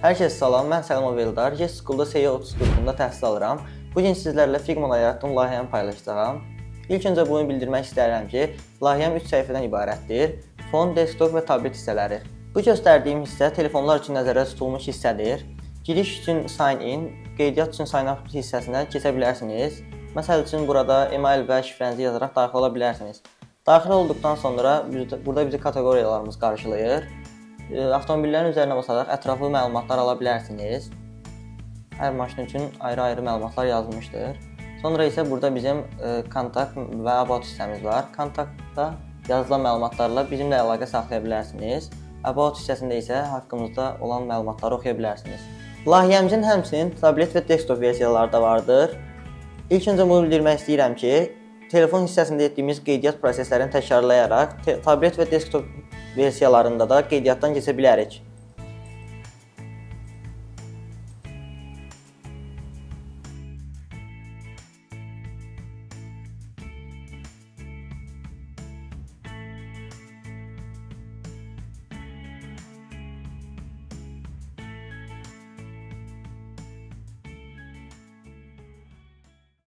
Hər kəs salam, mən Səlimov Eldar. Yes School-da SEO30 qrupunda təhsil alıram. Bugün sizlərlə Figma-da yaratdığım layihəmi paylaşacağam. İlk öncə bunu bildirmək istəyirəm ki, layihəm 3 səhifədən ibarətdir. Fon, desktop və tablet hissələri. Bu göstərdiyim hissə telefonlar üçün nəzərdə tutulmuş hissədir. Giriş üçün sign in, qeydiyyat üçün sign up hissəsinə keçə bilərsiniz. Məsəl üçün burada email və şifrənizi yazaraq daxil ola bilərsiniz. Daxil olduqdan sonra burada bizi kateqoriyalarımız qarşılayır. Avtomobillərin üzərinə basaraq ətraflı məlumatlar ala bilərsiniz. Hər maşın üçün ayrı-ayrı məlumatlar yazılmışdır. Sonra isə burada bizim kontakt və about hissəmiz var. Kontaktda yazılan məlumatlarla bizimlə əlaqə saxlaya bilərsiniz. About hissəsində isə haqqımızda olan məlumatları oxuya bilərsiniz. Layihəmizin həmçinin tablet və desktop versiyaları da vardır. İlk öncə bunu bildirmək istəyirəm ki, telefon hissəsində etdiyimiz qeydiyyat proseslərini təkrarlayaraq tablet və desktop versiyalarında da qeydiyyatdan keçə bilərik.